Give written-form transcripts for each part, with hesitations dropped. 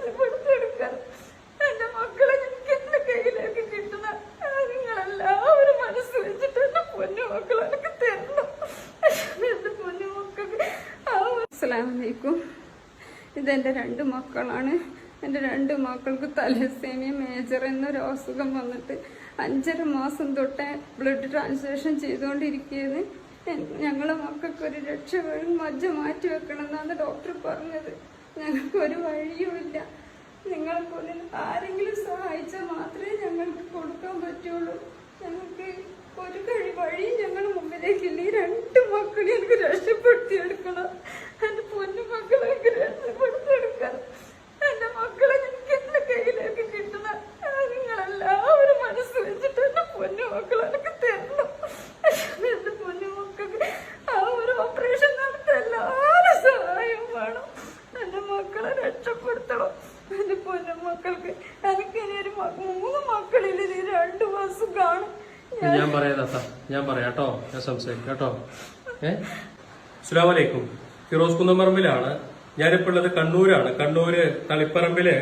രക്ഷപ്പെടുത്തിയെടുക്കാൻ എന്റെ മക്കളെ എനിക്ക് എന്റെ കയ്യിലേക്ക് കിട്ടുന്ന നിങ്ങളെല്ലാവരും മനസ്സ് വെച്ചിട്ട് എന്റെ പൊന്നു മക്കളെ എനിക്ക് തരണം. എന്റെ പൊന്നു മക്കൾക്ക്. അസ്സലാമു അലൈക്കും. ഇതെന്റെ 2 മക്കളാണ്. എൻ്റെ 2 മക്കൾക്ക് തലസേമിയ മേജർ എന്നൊരു അസുഖം വന്നിട്ട് 5.5 മാസം തൊട്ടേ ബ്ലഡ് ട്രാൻസ്ഫ്യൂഷൻ ചെയ്തുകൊണ്ടിരിക്കുകയാണ്. ഞങ്ങളെ മക്കൾക്ക് ഒരു രക്ഷ വേണം, മജ്ജ മാറ്റി വെക്കണം എന്നാണ് ഡോക്ടർ പറഞ്ഞത്. ഞങ്ങൾക്ക് ഒരു വഴിയുമില്ല. നിങ്ങളെപ്പോലെ ആരെങ്കിലും സഹായിച്ചാൽ മാത്രമേ ഞങ്ങൾക്ക് കൊടുക്കാൻ പറ്റുള്ളൂ. ഞങ്ങൾക്ക് ഒരു വഴിയും ഞങ്ങളുടെ മുമ്പിലേക്കില്ല. ഈ 2 മക്കളെ എനിക്ക് രക്ഷപ്പെടുത്തിയെടുക്കണം. എൻ്റെ പൊന്നു മക്കളെ എനിക്ക് രക്ഷപ്പെടുത്തിയെടുക്കണം. എന്റെ മക്കളെ എനിക്ക് എന്റെ കയ്യിലേക്ക് കിട്ടുന്ന നിങ്ങളെല്ലാവരും മനസ്സ് വെച്ചിട്ട് എന്റെ പൊന്നു മക്കളെ എനിക്ക് തരണം. എന്റെ പൊന്നു മക്കൾക്ക് ആ ഒരു ഓപ്പറേഷൻ നടത്താൻ എല്ലാവരും സഹായം വേണം. എന്റെ മക്കളെ രക്ഷപ്പെടുത്തണം. എന്റെ പൊന്നു മക്കൾക്ക് എനിക്ക് ഇനി ഒരു 3 മക്കളിൽ 2 മാസം കാണും. ഞാൻ പറയാട്ടോ, ഞാൻ സംസാരിക്കാം കേട്ടോ. അസ്സലാമു അലൈക്കും. ഫിറോസ് കുന്നംപറമ്പിലാണ്. ഞാനിപ്പോൾ ഉള്ളത് കണ്ണൂരാണ്. കണ്ണൂര് തളിപ്പറമ്പില്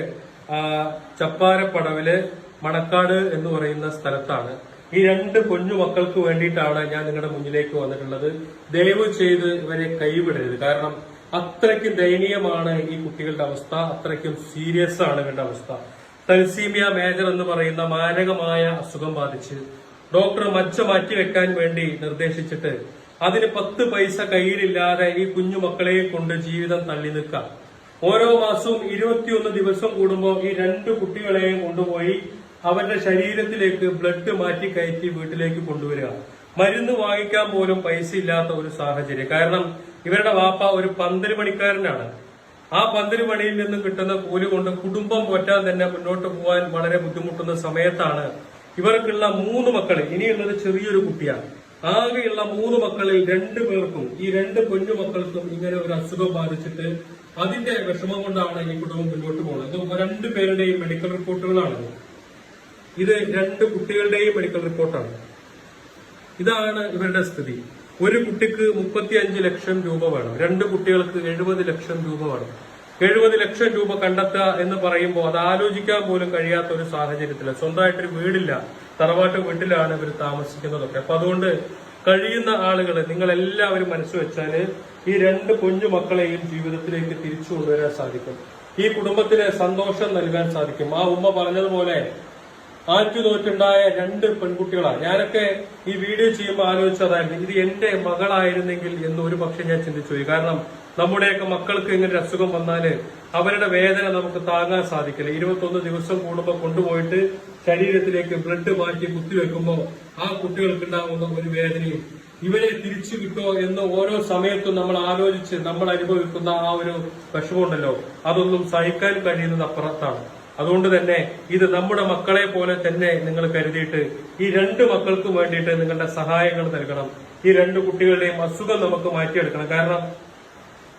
ചപ്പാരപ്പടവില് മണക്കാട് എന്ന് പറയുന്ന സ്ഥലത്താണ്. ഈ 2 കുഞ്ഞു മക്കൾക്ക് വേണ്ടിയിട്ടാണ് ഞാൻ നിങ്ങളുടെ മുന്നിലേക്ക് വന്നിട്ടുള്ളത്. ദയവ് ചെയ്ത് ഇവരെ കൈവിടരുത്. കാരണം അത്രയ്ക്കും ദയനീയമാണ് ഈ കുട്ടികളുടെ അവസ്ഥ. അത്രയ്ക്കും സീരിയസ് ആണ് ഇവരുടെ അവസ്ഥ. തൽസീമിയ മേജർ എന്ന് പറയുന്ന മാരകമായ അസുഖം ബാധിച്ച് ഡോക്ടർ മജ്ജ മാറ്റിവെക്കാൻ വേണ്ടി നിർദ്ദേശിച്ചിട്ട് അതിന് 10 പൈസ കയ്യിലില്ലാതെ ഈ കുഞ്ഞു മക്കളെയും കൊണ്ട് ജീവിതം തള്ളി നിൽക്കാം. ഓരോ മാസവും 21 ദിവസം കൂടുമ്പോൾ ഈ 2 കുട്ടികളെയും കൊണ്ടുപോയി അവരുടെ ശരീരത്തിലേക്ക് ബ്ലഡ് മാറ്റി കയറ്റി വീട്ടിലേക്ക് കൊണ്ടുവരിക. മരുന്ന് വാങ്ങിക്കാൻ പോലും പൈസ ഇല്ലാത്ത ഒരു സാഹചര്യം. കാരണം ഇവരുടെ വാപ്പ ഒരു പന്തല് പണിക്കാരനാണ്. ആ പന്തല് പണിയിൽ നിന്ന് കിട്ടുന്ന കൂലി കൊണ്ട് കുടുംബം പോറ്റാൻ തന്നെ മുന്നോട്ട് പോകാൻ വളരെ ബുദ്ധിമുട്ടുന്ന സമയത്താണ് ഇവർക്കുള്ള 3 മക്കൾ, ഇനിയുള്ളത് ചെറിയൊരു കുട്ടിയാണ്. ആകെയുള്ള 3 മക്കളിൽ 2 പേർക്കും, ഈ 2 കുഞ്ഞു മക്കൾക്കും ഇങ്ങനെ ഒരു അസുഖം ബാധിച്ചിട്ട് അതിന്റെ വിഷമം കൊണ്ടാണ് ഈ കുടുംബം മുന്നോട്ട് പോകുന്നത്. 2 പേരുടെയും മെഡിക്കൽ റിപ്പോർട്ടുകളാണ് ഇത്. 2 കുട്ടികളുടെയും മെഡിക്കൽ റിപ്പോർട്ടാണ്. ഇതാണ് ഇവരുടെ സ്ഥിതി. ഒരു കുട്ടിക്ക് 35 ലക്ഷം രൂപ വേണം. 2 കുട്ടികൾക്ക് 70 ലക്ഷം രൂപ വേണം. 70 ലക്ഷം രൂപ കണ്ടെത്തുക എന്ന് പറയുമ്പോൾ അത് ആലോചിക്കാൻ പോലും കഴിയാത്ത ഒരു സാഹചര്യത്തില്. സ്വന്തമായിട്ടൊരു വീടില്ല, തറവാട്ട് വീട്ടിലാണ് ഇവർ താമസിക്കുന്നതൊക്കെ. അപ്പൊ അതുകൊണ്ട് കഴിയുന്ന ആളുകൾ നിങ്ങൾ എല്ലാവരും മനസ്സ് വെച്ചാല് ഈ 2 കുഞ്ഞു മക്കളെയും ജീവിതത്തിലേക്ക് തിരിച്ചു കൊണ്ടുവരാൻ സാധിക്കും. ഈ കുടുംബത്തിന് സന്തോഷം നൽകാൻ സാധിക്കും. ആ ഉമ്മ പറഞ്ഞതുപോലെ ആറ്റുനോറ്റുണ്ടായ 2 പെൺകുട്ടികളാണ്. ഞാനൊക്കെ ഈ വീഡിയോ ചെയ്യുമ്പോൾ ആലോചിച്ചതായിരുന്നു, ഇത് എന്റെ മകളായിരുന്നെങ്കിൽ എന്ന് ഒരു പക്ഷെ ഞാൻ ചിന്തിച്ചു പോയി. കാരണം നമ്മുടെയൊക്കെ മക്കൾക്ക് ഇങ്ങനെ അസുഖം വന്നാല് അവരുടെ വേദന നമുക്ക് താങ്ങാൻ സാധിക്കില്ല. 21 ദിവസം കൂടുമ്പോൾ കൊണ്ടുപോയിട്ട് ശരീരത്തിലേക്ക് ബ്ലഡ് മാറ്റി കുത്തിവെക്കുമ്പോൾ ആ കുട്ടികൾക്ക് ഉണ്ടാകുന്ന ഒരു വേദനയും ഇവരെ തിരിച്ചു കിട്ടോ എന്ന് ഓരോ സമയത്തും നമ്മൾ ആലോചിച്ച് നമ്മൾ അനുഭവിക്കുന്ന ആ ഒരു വിഷമമുണ്ടല്ലോ, അതൊന്നും സഹിക്കാൻ കഴിയുന്നത് അപ്പുറത്താണ്. അതുകൊണ്ട് തന്നെ ഇത് നമ്മുടെ മക്കളെ പോലെ തന്നെ നിങ്ങൾ കരുതിയിട്ട് ഈ 2 മക്കൾക്കും വേണ്ടിയിട്ട് നിങ്ങളുടെ സഹായങ്ങൾ നൽകണം. ഈ 2 കുട്ടികളുടെയും അസുഖം നമുക്ക് മാറ്റിയെടുക്കണം. കാരണം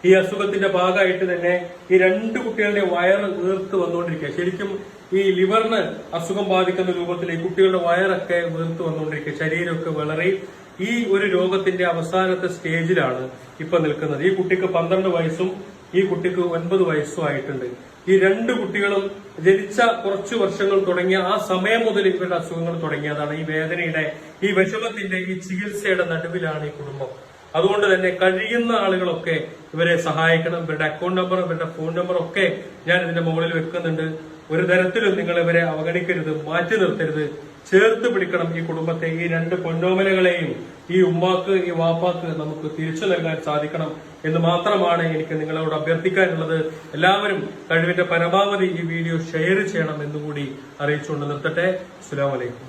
ഈ അസുഖത്തിന്റെ ഭാഗമായിട്ട് തന്നെ ഈ 2 കുട്ടികളുടെ വയറ് വീർത്ത് വന്നുകൊണ്ടിരിക്കുക. ശരിക്കും ഈ ലിവറിന് അസുഖം ബാധിക്കുന്ന രൂപത്തിൽ ഈ കുട്ടികളുടെ വയറൊക്കെ വീർത്ത് വന്നുകൊണ്ടിരിക്കുക. ശരീരമൊക്കെ വളരെ ഈ ഒരു രോഗത്തിന്റെ അവസാനത്തെ സ്റ്റേജിലാണ് ഇപ്പൊ നിൽക്കുന്നത്. ഈ കുട്ടിക്ക് 12 വയസ്സും ഈ കുട്ടിക്ക് 9 വയസ്സും ആയിട്ടുണ്ട്. ഈ 2 കുട്ടികളും ജനിച്ച കുറച്ചു വർഷങ്ങൾ തുടങ്ങിയ ആ സമയം മുതൽ ഇവരുടെ അസുഖങ്ങൾ തുടങ്ങിയതാണ്. ഈ വേദനയുടെ, ഈ വിഷമത്തിന്റെ, ഈ ചികിത്സയുടെ നടുവിലാണ് ഈ കുടുംബം. അതുകൊണ്ട് തന്നെ കഴിയുന്ന ആളുകളൊക്കെ ഇവരെ സഹായിക്കണം. ഇവരുടെ അക്കൗണ്ട് നമ്പറും ഇവരുടെ ഫോൺ നമ്പറും ഒക്കെ ഞാൻ ഇതിന്റെ മുകളിൽ വെക്കുന്നുണ്ട്. ഒരു തരത്തിലും നിങ്ങൾ ഇവരെ അവഗണിക്കരുത്, മാറ്റി നിർത്തരുത്, ചേർത്ത് പിടിക്കണം ഈ കുടുംബത്തെ. ഈ 2 പൊന്നോമനകളെയും ഈ ഉമ്മാക്ക്, ഈ വാപ്പാക്ക് നമുക്ക് തിരിച്ചു നൽകാൻ സാധിക്കണം എന്ന് മാത്രമാണ് എനിക്ക് നിങ്ങളോട് അഭ്യർത്ഥിക്കാനുള്ളത്. എല്ലാവരും കഴിവിന്റെ പരമാവധി ഈ വീഡിയോ ഷെയർ ചെയ്യണം എന്നുകൂടി അറിയിച്ചുകൊണ്ട് നിർത്തട്ടെ. അസ്സലാമു അലൈക്കും.